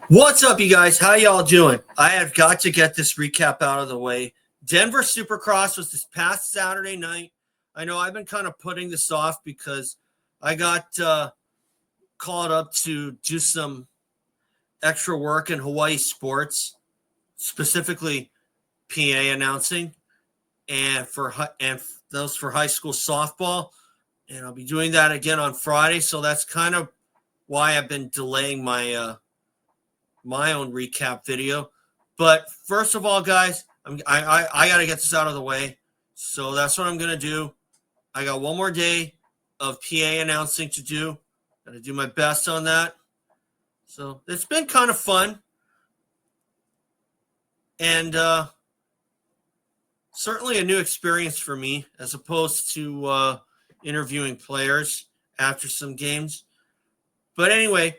What's up, you guys? How y'all doing? I have got to get this recap out of the way. Denver Supercross was this past Saturday night. I know I've been kind of putting this off because I got called up to do some extra work in Hawaii sports, specifically PA announcing, and those for high school softball. And I'll be doing that again on Friday. So that's kind of why I've been delaying my my own recap video. But first of all, guys, I got to get this out of the way. So that's what I'm going to do. I got one more day of PA announcing to do. Got to do my best on that. So it's been kind of fun. And certainly a new experience for me as opposed to interviewing players after some games. But anyway,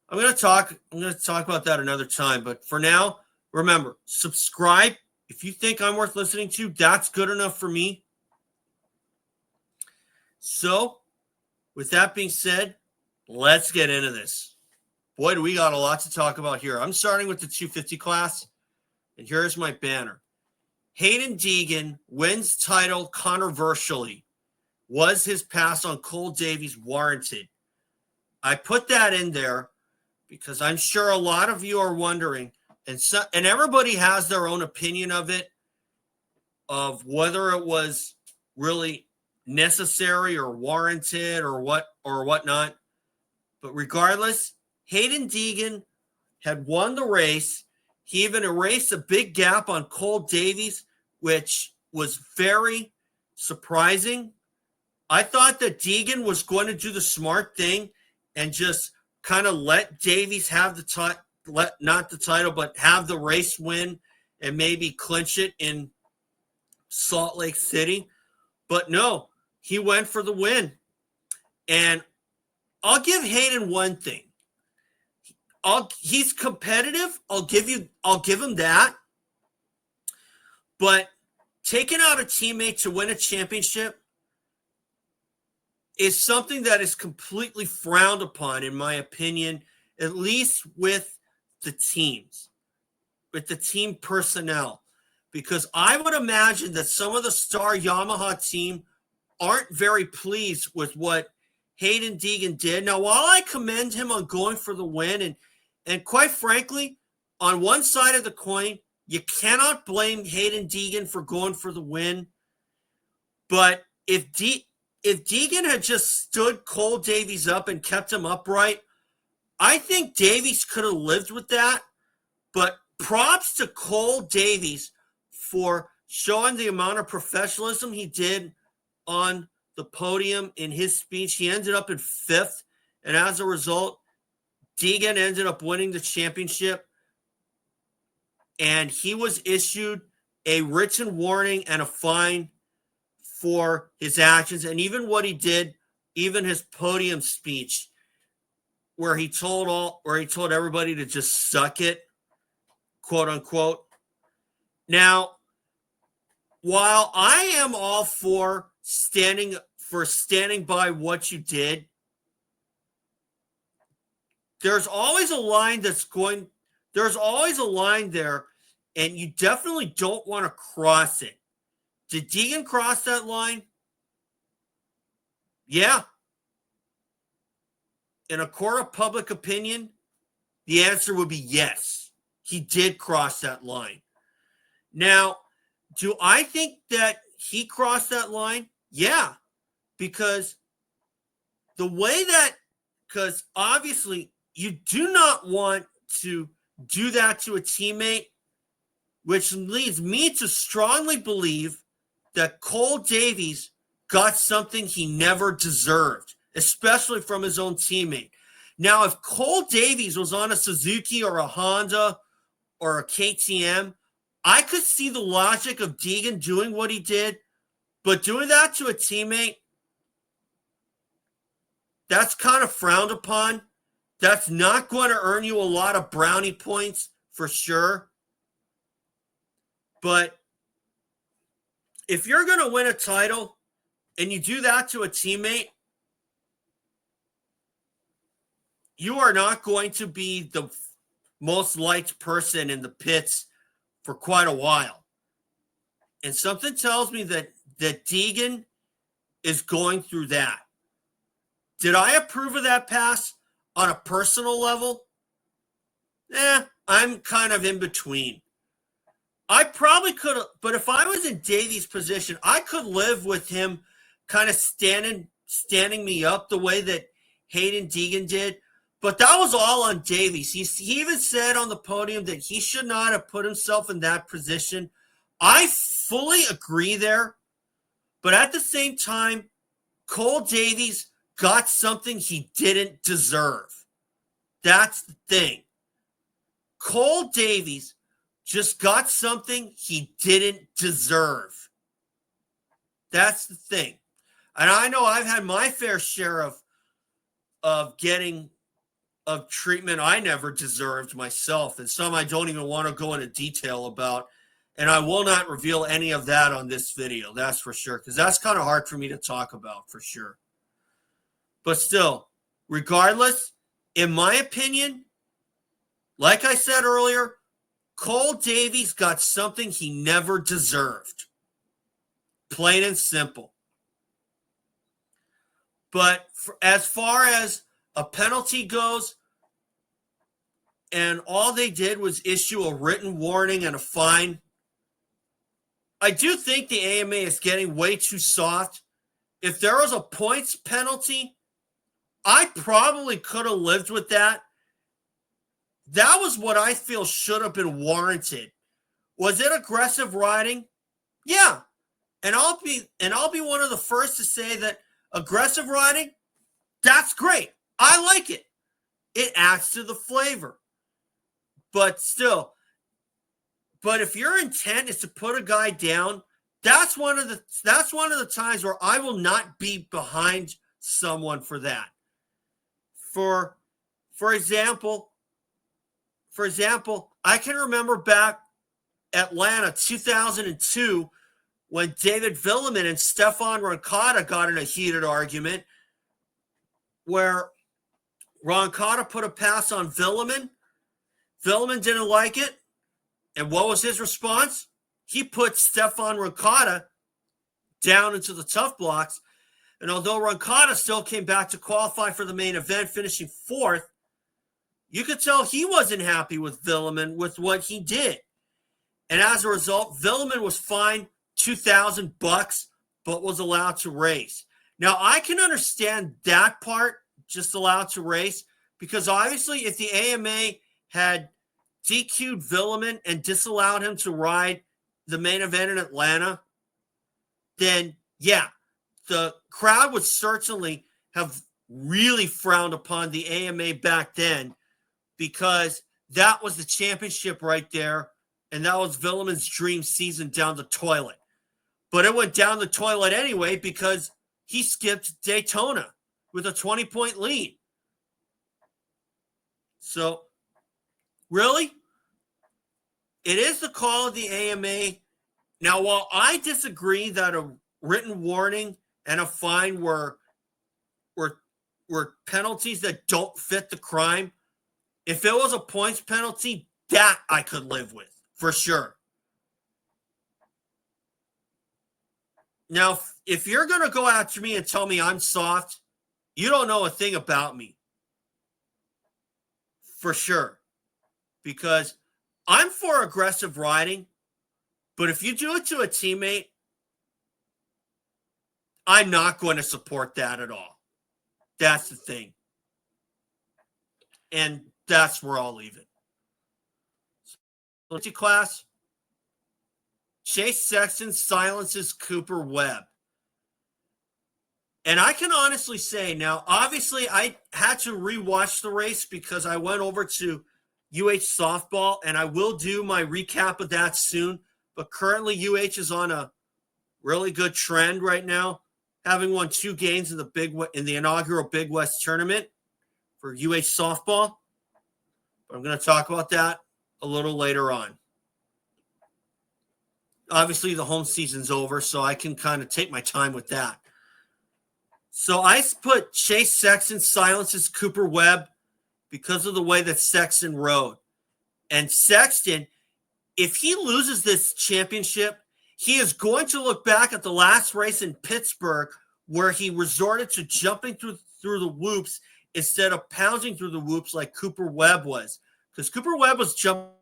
I'm going to talk about that another time. But for now, remember, subscribe. If you think I'm worth listening to, that's good enough for me. So, with that being said, let's get into this. Boy, do we got a lot to talk about here. I'm starting with the 250 class, and here's my banner. Haiden Deegan wins title controversially. Was his pass on Cole Davies warranted? I put that in there because I'm sure a lot of you are wondering, and everybody has their own opinion of it, of whether it was really necessary or warranted or whatnot. But regardless, Haiden Deegan had won the race. He even erased a big gap on Cole Davies, which was very surprising. I thought that Deegan was going to do the smart thing and just kind of let Davies have the title, not the title, but have the race win and maybe clinch it in Salt Lake City. But no, he went for the win. And I'll give Haiden one thing. He's competitive. I'll give him that. But taking out a teammate to win a championship is something that is completely frowned upon, in my opinion, at least with the teams, with the team personnel. Because I would imagine that some of the Star Yamaha team aren't very pleased with what Haiden Deegan did. Now, while I commend him on going for the win, and quite frankly, on one side of the coin, you cannot blame Haiden Deegan for going for the win. But if Deegan had just stood Cole Davies up and kept him upright, I think Davies could have lived with that. But props to Cole Davies for showing the amount of professionalism he did on the podium in his speech. He ended up in 5th, and as a result, Deegan ended up winning the championship, and he was issued a written warning and a fine for his actions, and even what he did, even his podium speech, where he told everybody to just suck it, quote unquote. Now, while I am all for standing by what you did, there's always a line there, and you definitely don't want to cross it. Did Deegan cross that line? Yeah. In a court of public opinion, the answer would be yes. He did cross that line. Now, do I think that he crossed that line? Yeah. Because obviously you do not want to do that to a teammate, which leads me to strongly believe that Cole Davies got something he never deserved, especially from his own teammate. Now, if Cole Davies was on a Suzuki or a Honda or a KTM, I could see the logic of Deegan doing what he did, but doing that to a teammate, that's kind of frowned upon. That's not going to earn you a lot of brownie points for sure. But if you're going to win a title and you do that to a teammate, you are not going to be most liked person in the pits for quite a while. And something tells me that Deegan is going through that. Did I approve of that pass on a personal level? I'm kind of in between. I probably could have, but if I was in Davies' position, I could live with him kind of standing me up the way that Haiden Deegan did. But that was all on Davies. He even said on the podium that he should not have put himself in that position. I fully agree there. But at the same time, Cole Davies got something he didn't deserve. That's the thing. Cole Davies just got something he didn't deserve. That's the thing. And I know I've had my fair share of treatment I never deserved myself, and some I don't even want to go into detail about. And I will not reveal any of that on this video, that's for sure, because that's kind of hard for me to talk about, for sure. But still, regardless, in my opinion, like I said earlier, Cole Davies got something he never deserved. Plain and simple. But as far as a penalty goes, and all they did was issue a written warning and a fine, I do think the AMA is getting way too soft. If there was a points penalty, I probably could have lived with that. That was what I feel should have been warranted. Was it aggressive riding? Yeah. And I'll be one of the first to say that aggressive riding, that's great. I like it. It adds to the flavor. But still, if your intent is to put a guy down, that's one of the times where I will not be behind someone for that. For example, I can remember back Atlanta 2002 when David Villemin and Stefan Roncada got in a heated argument where Roncada put a pass on Villemin. Villemin didn't like it. And what was his response? He put Stefan Roncada down into the tough blocks. And although Roncada still came back to qualify for the main event, finishing fourth, you could tell he wasn't happy with Villemin with what he did. And as a result, Villemin was fined $2,000, but was allowed to race. Now, I can understand that part, just allowed to race, because obviously if the AMA had DQ'd Villemin and disallowed him to ride the main event in Atlanta, then, yeah, the crowd would certainly have really frowned upon the AMA back then, because that was the championship right there, and that was Villemin's dream season down the toilet. But it went down the toilet anyway because he skipped Daytona with a 20-point lead. So, really, it is the call of the AMA. Now, while I disagree that a written warning and a fine were penalties that don't fit the crime, if it was a points penalty, that I could live with, for sure. Now, if you're going to go after me and tell me I'm soft, you don't know a thing about me. For sure. Because I'm for aggressive riding, but if you do it to a teammate, I'm not going to support that at all. That's the thing. And that's where I'll leave it. So, class, Chase Sexton silences Cooper Webb. And I can honestly say now, obviously, I had to rewatch the race because I went over to UH softball, and I will do my recap of that soon. But currently, UH is on a really good trend right now, having won 2 games in the inaugural Big West tournament for UH softball. But I'm going to talk about that a little later on. Obviously, the home season's over, so I can kind of take my time with that. So I put Chase Sexton silences Cooper Webb because of the way that Sexton rode. And Sexton, if he loses this championship, he is going to look back at the last race in Pittsburgh where he resorted to jumping through the whoops instead of pounding through the whoops like Cooper Webb was. Because Cooper Webb was jumping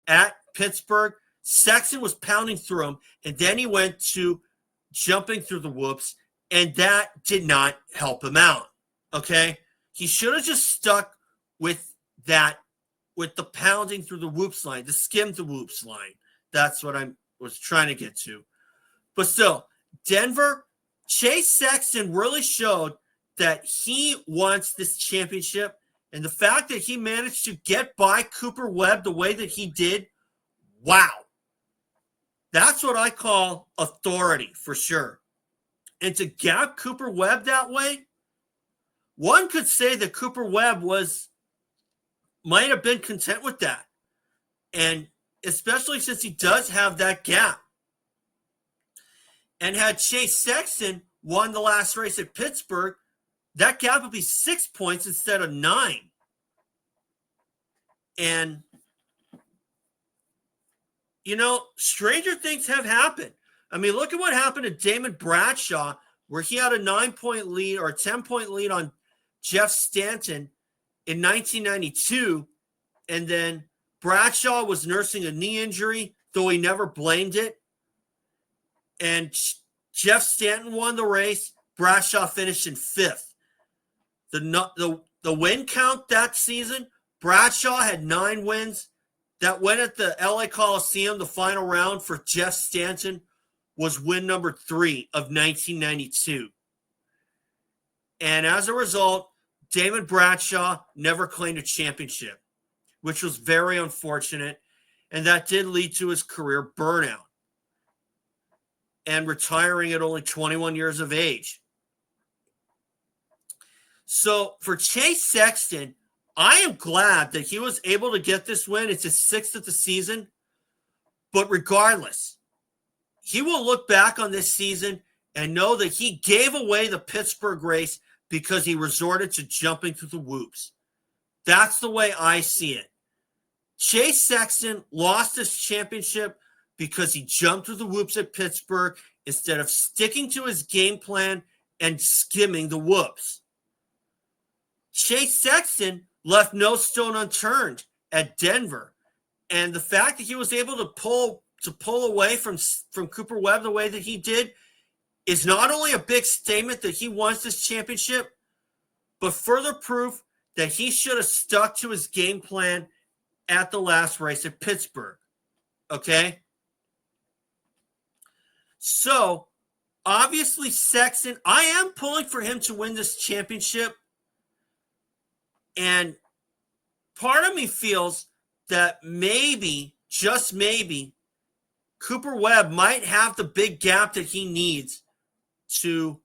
at Pittsburgh. Sexton was pounding through him, and then he went to jumping through the whoops, and that did not help him out. Okay? He should have just stuck with that, with the pounding through the whoops line, the skim the whoops line. That's what I was trying to get to. But still, Denver, Chase Sexton really showed that he wants this championship. And the fact that he managed to get by Cooper Webb the way that he did, wow. That's what I call authority for sure. And to gap Cooper Webb that way, one could say that Cooper Webb might have been content with that. And especially since he does have that gap. And had Chase Sexton won the last race at Pittsburgh, that gap would be 6 points instead of 9. And, you know, stranger things have happened. I mean, look at what happened to Damon Bradshaw, where he had a 9-point lead or a 10-point lead on Jeff Stanton in 1992. And then Bradshaw was nursing a knee injury, though he never blamed it. And Jeff Stanton won the race. Bradshaw finished in 5th. The win count that season, Bradshaw had 9 wins. That win at the LA Coliseum, the final round for Jeff Stanton, was win number 3 of 1992. And as a result, Damon Bradshaw never claimed a championship, which was very unfortunate. And that did lead to his career burnout and retiring at only 21 years of age. So for Chase Sexton, I am glad that he was able to get this win. It's his 6th of the season. But regardless, he will look back on this season and know that he gave away the Pittsburgh race because he resorted to jumping through the whoops. That's the way I see it. Chase Sexton lost his championship because he jumped through the whoops at Pittsburgh instead of sticking to his game plan and skimming the whoops. Chase Sexton left no stone unturned at Denver. And the fact that he was able to pull away from Cooper Webb the way that he did is not only a big statement that he wants this championship, but further proof that he should have stuck to his game plan at the last race at Pittsburgh. Okay? So, obviously, Sexton, I am pulling for him to win this championship. And part of me feels that maybe, just maybe, Cooper Webb might have the big gap that he needs to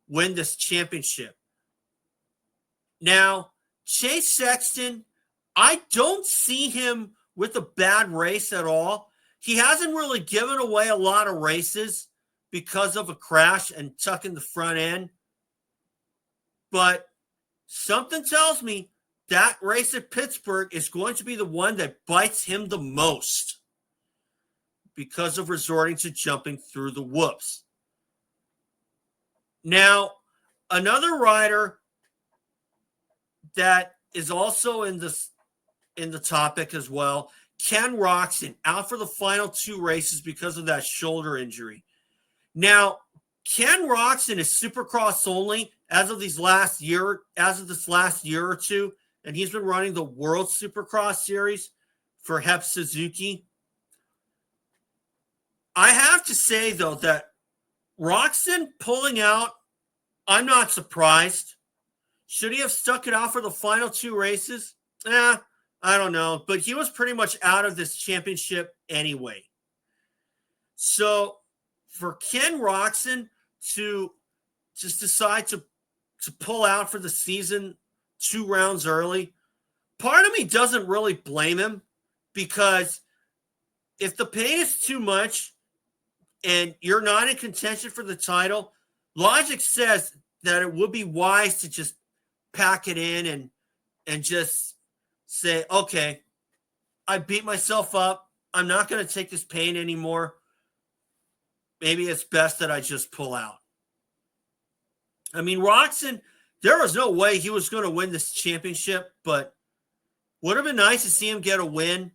win this championship. Now, Chase Sexton, I don't see him with a bad race at all. He hasn't really given away a lot of races because of a crash and tucking the front end. But something tells me that race at Pittsburgh is going to be the one that bites him the most because of resorting to jumping through the whoops. Now, another rider that is also in the topic as well, Ken Roczen, out for the final 2 races because of that shoulder injury. Now, Ken Roczen is Supercross only as of this last year or two, and he's been running the World Supercross Series for Hep Suzuki. I have to say, though, that Roczen pulling out, I'm not surprised. Should he have stuck it out for the final 2 races? I don't know. But he was pretty much out of this championship anyway. So for Ken Roczen to just decide to pull out for the season 2 rounds early, part of me doesn't really blame him, because if the pain is too much and you're not in contention for the title, logic says that it would be wise to just pack it in and just say, okay, I beat myself up. I'm not going to take this pain anymore. Maybe it's best that I just pull out. I mean, Roczen, there was no way he was going to win this championship, but would have been nice to see him get a win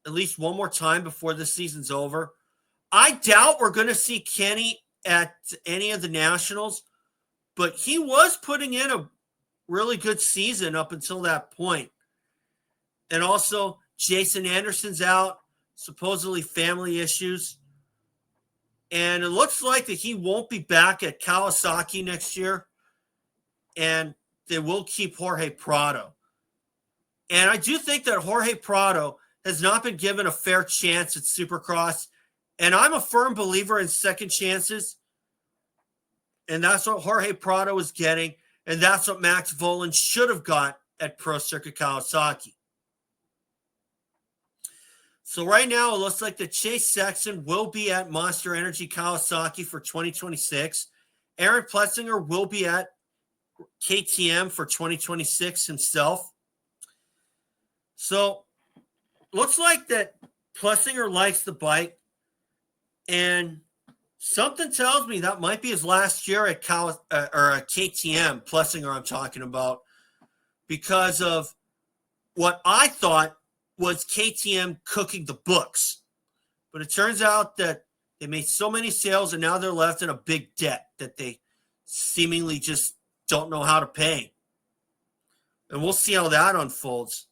at least one more time before this season's over. I doubt we're going to see Kenny at any of the Nationals, but he was putting in a really good season up until that point. And also, Jason Anderson's out, supposedly family issues. And it looks like that he won't be back at Kawasaki next year. And they will keep Jorge Prado. And I do think that Jorge Prado has not been given a fair chance at Supercross. And I'm a firm believer in second chances. And that's what Jorge Prado is getting. And that's what Max Volan should have got at Pro Circuit Kawasaki. So right now, it looks like that Chase Sexton will be at Monster Energy Kawasaki for 2026. Aaron Plessinger will be at KTM for 2026 himself. So looks like that Plessinger likes the bike. And something tells me that might be his last year at KTM, Plessinger I'm talking about, because of what I thought was KTM cooking the books. But it turns out that they made so many sales and now they're left in a big debt that they seemingly just don't know how to pay. And we'll see how that unfolds.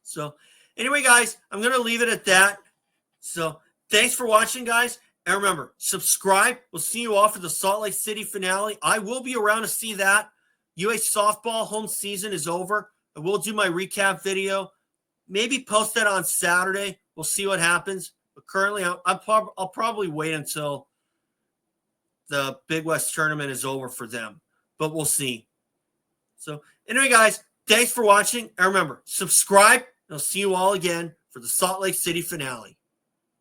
So anyway, guys, I'm going to leave it at that. So thanks for watching, guys. And remember, subscribe. We'll see you all for the Salt Lake City finale. I will be around to see that. UA softball home season is over. I will do my recap video. Maybe post that on Saturday. We'll see what happens. But currently, I'll probably wait until the Big West tournament is over for them. But we'll see. So anyway, guys, thanks for watching. And remember, subscribe. And I'll see you all again for the Salt Lake City finale.